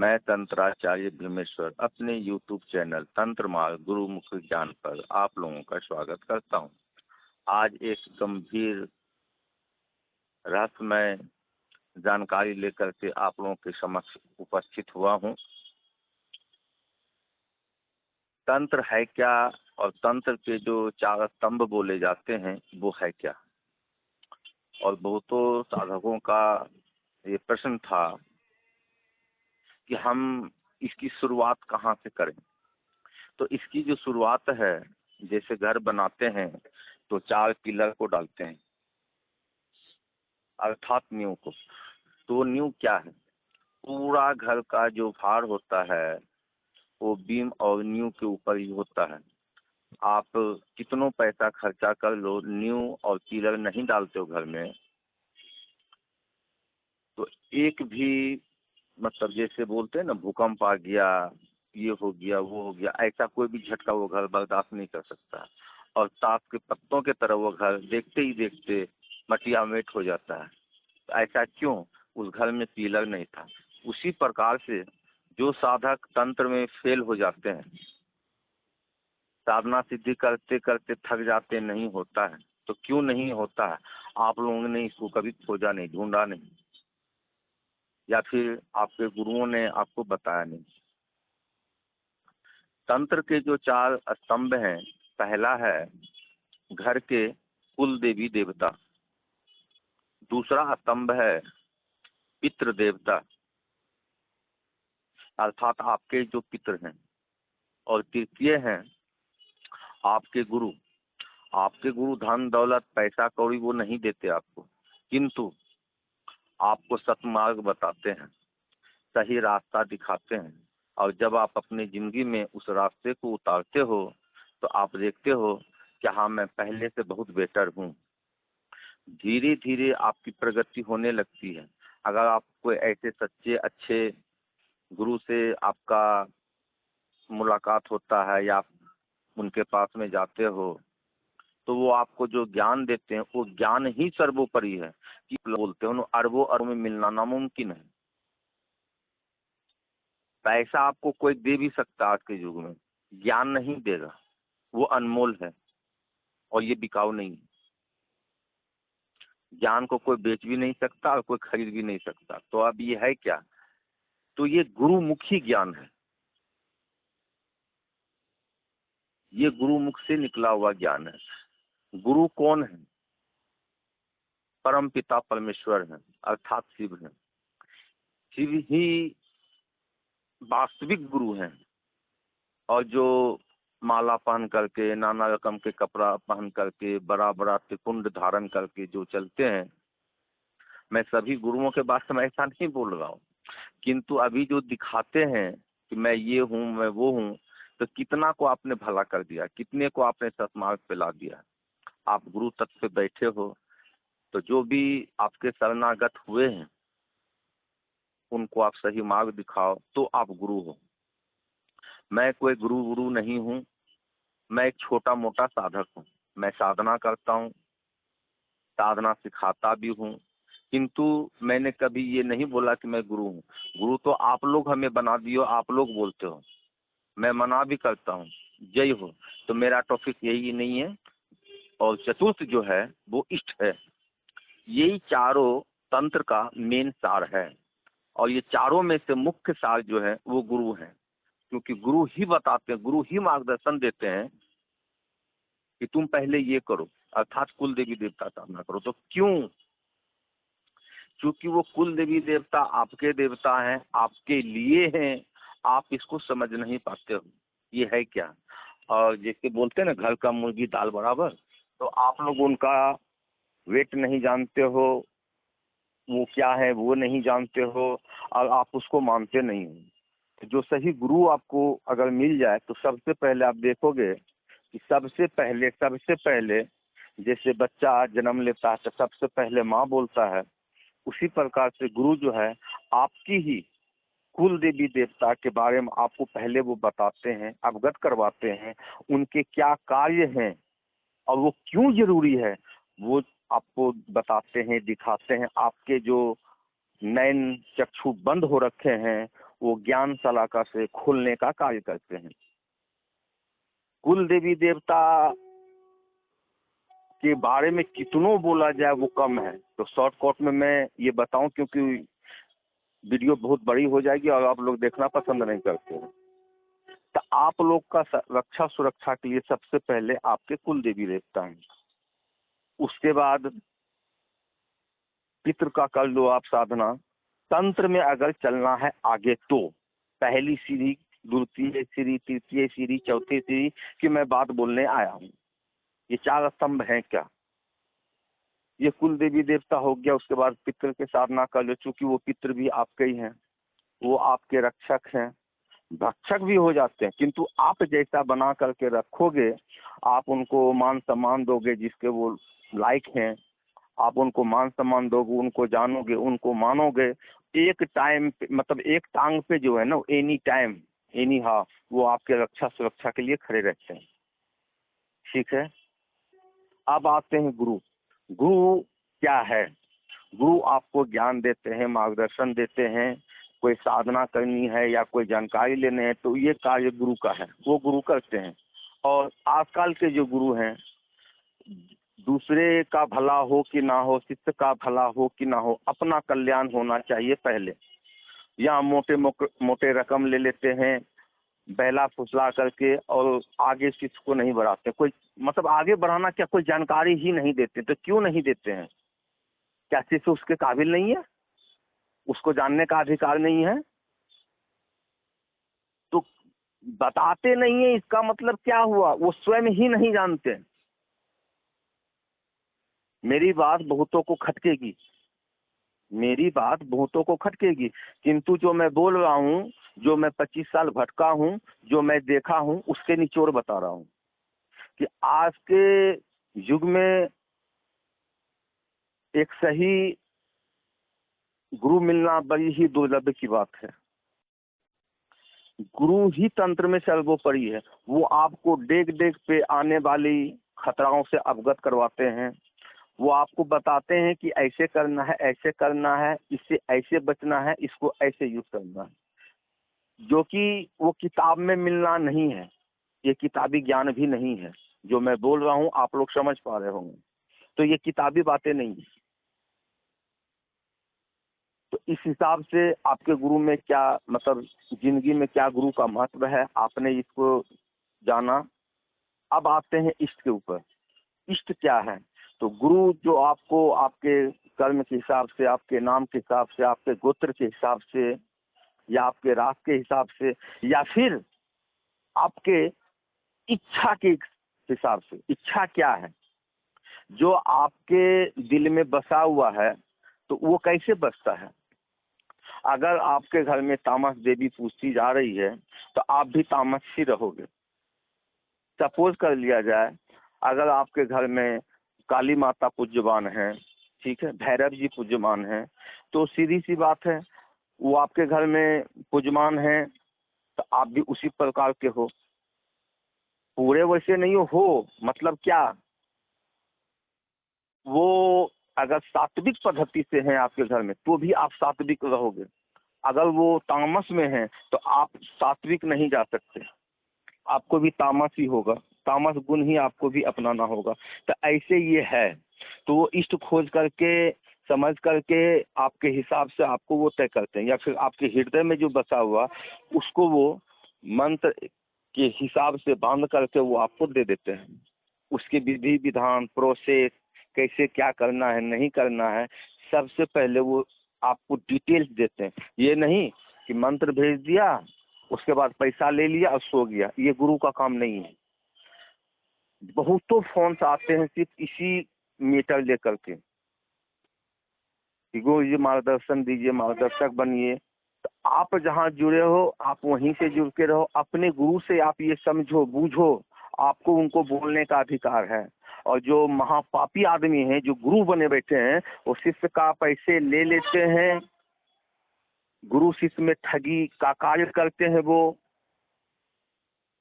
मैं तंत्राचार्य भीमेश्वर अपने YouTube channel तंत्र मार्ग गुरुमुख ज्ञान पर आप लोगों का स्वागत करता हूं। आज एक गंभीर रहस्यमय जानकारी लेकर के आप लोगों के समक्ष उपस्थित हुआ हूं। तंत्र है क्या और तंत्र के जो 4 स्तंभ बोले जाते हैं वो है क्या, और बहुतों साधकों का ये प्रश्न था कि हम इसकी शुरुआत कहाँ से करें। तो इसकी जो शुरुआत है, जैसे घर बनाते हैं तो 4 पिलर को डालते हैं अर्थात नींव को। तो नींव क्या है? पूरा घर का जो भार होता है वो बीम और नींव के ऊपर ही होता है। आप कितनों पैसा खर्चा कर लो, नींव और पिलर नहीं डालते हो घर में तो एक भी मतलब जैसे बोलते हैं ना, भूकंप आ गया, ये हो गया, वो हो गया, ऐसा कोई भी झटका वो घर बर्दाश्त नहीं कर सकता। और ताश के पत्तों के तरह वो घर देखते ही देखते मटिया मेट हो जाता है। तो ऐसा क्यों? उस घर में पिलर नहीं था। उसी प्रकार से जो साधक तंत्र में फेल हो जाते हैं, साधना सिद्धि करते करते थक जाते, नहीं होता है। तो क्यों नहीं होता है? आप लोगों ने इसको कभी खोजा नहीं, ढूंढा नहीं, या फिर आपके गुरुओं ने आपको बताया नहीं। तंत्र के जो 4 स्तंभ हैं, पहला है घर के कुल देवी देवता, दूसरा स्तंभ है पितृ देवता अर्थात आपके जो पितृ हैं, और तृतीय हैं आपके गुरु। आपके गुरु धन दौलत पैसा कौड़ी वो नहीं देते आपको, किंतु आपको सतमार्ग बताते हैं, सही रास्ता दिखाते हैं। और जब आप अपनी जिंदगी में उस रास्ते को उतारते हो तो आप देखते हो कि हाँ, मैं पहले से बहुत बेटर हूँ। धीरे धीरे आपकी प्रगति होने लगती है। अगर आप कोई ऐसे सच्चे अच्छे गुरु से आपका मुलाकात होता है या आप उनके पास में जाते हो तो वो आपको जो ज्ञान देते हैं वो ज्ञान ही सर्वोपरि है। कि बोलते हैं अरबों अरबों में मिलना नामुमकिन है। पैसा आपको कोई दे भी सकता है आज के युग में, ज्ञान नहीं देगा। वो अनमोल है और ये बिकाऊ नहीं है। ज्ञान को कोई बेच भी नहीं सकता और कोई खरीद भी नहीं सकता। तो अब ये है क्या? तो ये गुरुमुखी ज्ञान है, ये गुरुमुख से निकला हुआ ज्ञान है। गुरु कौन है? परम पिता परमेश्वर है अर्थात शिव है। शिव ही वास्तविक गुरु हैं। और जो माला पहन करके, नाना रकम के कपड़ा पहन करके, बड़ा बड़ा त्रिपुंड धारण करके जो चलते हैं, मैं सभी गुरुओं के बारे में ऐसा नहीं बोल रहा हूँ, किंतु अभी जो दिखाते हैं कि मैं ये हूँ, मैं वो हूँ, तो कितना को आपने भला कर दिया, कितने को आपने सतमार्ग पे ला दिया। आप गुरु तत्व पे बैठे हो तो जो भी आपके शरणागत हुए हैं उनको आप सही मार्ग दिखाओ तो आप गुरु हो। मैं कोई गुरु नहीं हूँ, मैं एक छोटा मोटा साधक हूँ। मैं साधना करता हूँ, साधना सिखाता भी हूँ, किंतु मैंने कभी ये नहीं बोला कि मैं गुरु हूँ। गुरु तो आप लोग हमें बना दियो, आप लोग बोलते हो, मैं मना भी करता हूँ, जय हो। तो मेरा टॉपिक यही नहीं है। और चतुर्थ जो है वो इष्ट है। यही चारों तंत्र का मेन सार है। और ये चारों में से मुख्य सार जो है वो गुरु है, क्योंकि गुरु ही बताते हैं, गुरु ही मार्गदर्शन देते हैं कि तुम पहले ये करो अर्थात कुल देवी देवता साधना करो। तो क्यों? क्योंकि वो कुल देवी देवता आपके देवता हैं, आपके लिए हैं। आप इसको समझ नहीं पाते हो ये है क्या। और जैसे बोलते हैं ना, घर का मुर्गी दाल बराबर, तो आप लोग उनका वेट नहीं जानते हो, वो क्या है वो नहीं जानते हो, और आप उसको मानते नहीं हो। तो जो सही गुरु आपको अगर मिल जाए तो सबसे पहले आप देखोगे कि सबसे पहले जैसे बच्चा जन्म लेता है तो सबसे पहले माँ बोलता है, उसी प्रकार से गुरु जो है आपकी ही कुल देवी देवता के बारे में आपको पहले वो बताते हैं, अवगत करवाते हैं, उनके क्या कार्य हैं और वो क्यों जरूरी है वो आपको बताते हैं, दिखाते हैं। आपके जो नैन चक्षु बंद हो रखे हैं वो ज्ञान सलाका से खोलने का कार्य करते हैं। कुल देवी देवता के बारे में कितनों बोला जाए वो कम है। तो शॉर्टकट में मैं ये बताऊं, क्योंकि वीडियो बहुत बड़ी हो जाएगी और आप लोग देखना पसंद नहीं करते हैं। तो आप लोग का रक्षा सुरक्षा के लिए सबसे पहले आपके कुल देवी देवता हैं। उसके बाद पितृ का कर लो आप साधना। तंत्र में अगर चलना है आगे तो पहली सीढ़ी, द्वितीय सीढ़ी, तृतीय सीढ़ी, चौथी सीढ़ी की मैं बात बोलने आया हूँ। ये 4 स्तंभ हैं क्या? ये कुल देवी देवता हो गया। उसके बाद पितृ के साधना कर लो, चूंकि वो पितृ भी आपके ही हैं, वो आपके रक्षक हैं, भक्षक भी हो जाते हैं, किंतु आप जैसा बना करके रखोगे, आप उनको मान सम्मान दोगे जिसके वो लायक हैं, आप उनको मान सम्मान दोगे, उनको जानोगे, उनको मानोगे, एक टाइम पे मतलब एक टांग पे जो है ना, एनी टाइम एनी हाउ वो आपके रक्षा सुरक्षा के लिए खड़े रहते हैं। ठीक है। अब आते हैं गुरु। गुरु क्या है? गुरु आपको ज्ञान देते हैं, मार्गदर्शन देते हैं। कोई साधना करनी है या कोई जानकारी लेने है तो ये कार्य गुरु का है, वो गुरु करते हैं। और आजकल के जो गुरु हैं, दूसरे का भला हो कि ना हो, शिष्य का भला हो कि ना हो, अपना कल्याण होना चाहिए पहले। या मोटे रकम ले लेते हैं, बहला फुसला करके, और आगे शिष्य को नहीं बढ़ाते। कोई मतलब आगे बढ़ाना क्या, कोई जानकारी ही नहीं देते। तो क्यों नहीं देते हैं? क्या शिष्य उसके काबिल नहीं है? उसको जानने का अधिकार नहीं है? तो बताते नहीं है, इसका मतलब क्या हुआ? वो स्वयं ही नहीं जानते। मेरी बात बहुतों को खटकेगी, मेरी बात बहुतों को खटकेगी, किंतु जो मैं बोल रहा हूँ, जो मैं 25 साल भटका हूँ, जो मैं देखा हूँ, उसके निचोड़ बता रहा हूँ कि आज के युग में एक सही गुरु मिलना बड़ी ही दुर्लभ की बात है। गुरु ही तंत्र में सर्वोपरि है। वो आपको डेग डेग पे आने वाली खतराओं से अवगत करवाते हैं। वो आपको बताते हैं कि ऐसे करना है, ऐसे करना है, इससे ऐसे बचना है, इसको ऐसे यूज करना है, जो कि वो किताब में मिलना नहीं है। ये किताबी ज्ञान भी नहीं है। जो मैं बोल रहा हूँ आप लोग समझ पा रहे होंगे। तो ये किताबी बातें नहीं है। तो इस हिसाब से आपके गुरु में क्या मतलब, जिंदगी में क्या गुरु का महत्व है, आपने इसको जाना। अब आते हैं इष्ट के ऊपर। इष्ट क्या है? तो गुरु जो आपको आपके कर्म के हिसाब से, आपके नाम के हिसाब से, आपके गोत्र के हिसाब से, या आपके रास के हिसाब से, या फिर आपके इच्छा के हिसाब से। इच्छा क्या है? जो आपके दिल में बसा हुआ है, तो वो कैसे बसता है? अगर आपके घर में तामस देवी पूजती जा रही है तो आप भी तामस ही रहोगे। सपोज कर लिया जाए, अगर आपके घर में काली माता पूज्यमान है, ठीक है, भैरव जी पूज्यमान है, तो सीधी सी बात है, वो आपके घर में पूज्यमान है तो आप भी उसी प्रकार के हो। पूरे वैसे नहीं हो, मतलब क्या, वो अगर सात्विक पद्धति से हैं आपके घर में तो भी आप सात्विक रहोगे। अगर वो तामस में है तो आप सात्विक नहीं जा सकते, आपको भी तामस ही होगा, तामस गुण ही आपको भी अपनाना होगा। तो ऐसे ये है। तो वो इष्ट खोज करके, समझ करके आपके हिसाब से आपको वो तय करते हैं, या फिर आपके हृदय में जो बसा हुआ उसको वो मंत्र के हिसाब से बांध करके वो आपको दे देते हैं। उसके विधि विधान, प्रोसेस, कैसे क्या करना है नहीं करना है, सबसे पहले वो आपको डिटेल्स देते हैं। ये नहीं कि मंत्र भेज दिया, उसके बाद पैसा ले लिया और सो गया। ये गुरु का काम नहीं है। बहुतों फोन आते हैं सिर्फ इसी मीटर लेकर के कि गुरु जी मार्गदर्शन दीजिए, मार्गदर्शक बनिए। तो आप जहाँ जुड़े हो आप वहीं से जुड़ के रहो। अपने गुरु से आप ये समझो, बूझो, आपको उनको बोलने का अधिकार है। और जो महापापी आदमी हैं, जो गुरु बने बैठे हैं, वो शिष्य का पैसे ले लेते हैं, गुरु शिष्य में ठगी का कार्य करते हैं वो,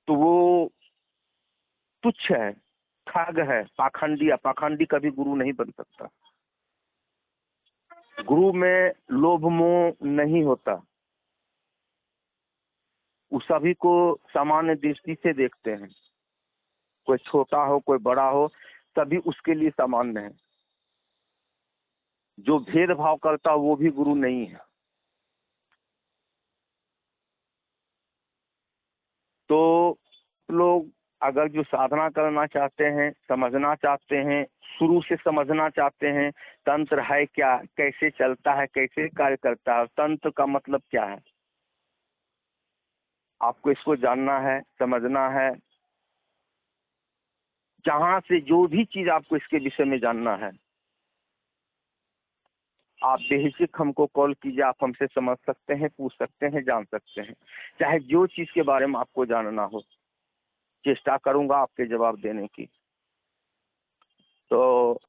तो वो तुच्छ है, ठग है, पाखंडी है। पाखंडी कभी गुरु नहीं बन सकता। गुरु में लोभ मोह नहीं होता। उस सभी को सामान्य दृष्टि से देखते हैं, कोई छोटा हो कोई बड़ा हो, सभी उसके लिए सामान्य है। जो भेदभाव करता वो भी गुरु नहीं है। तो लोग अगर जो साधना करना चाहते हैं, समझना चाहते हैं, शुरू से समझना चाहते हैं तंत्र है क्या, कैसे चलता है, कैसे कार्य करता है, तंत्र का मतलब क्या है, आपको इसको जानना है, समझना है। जहां से जो भी चीज आपको इसके विषय में जानना है, आप बेहिचक हमको कॉल कीजिए, आप हमसे समझ सकते हैं, पूछ सकते हैं, जान सकते हैं, चाहे जो चीज के बारे में आपको जानना हो। चेष्टा करूंगा आपके जवाब देने की। तो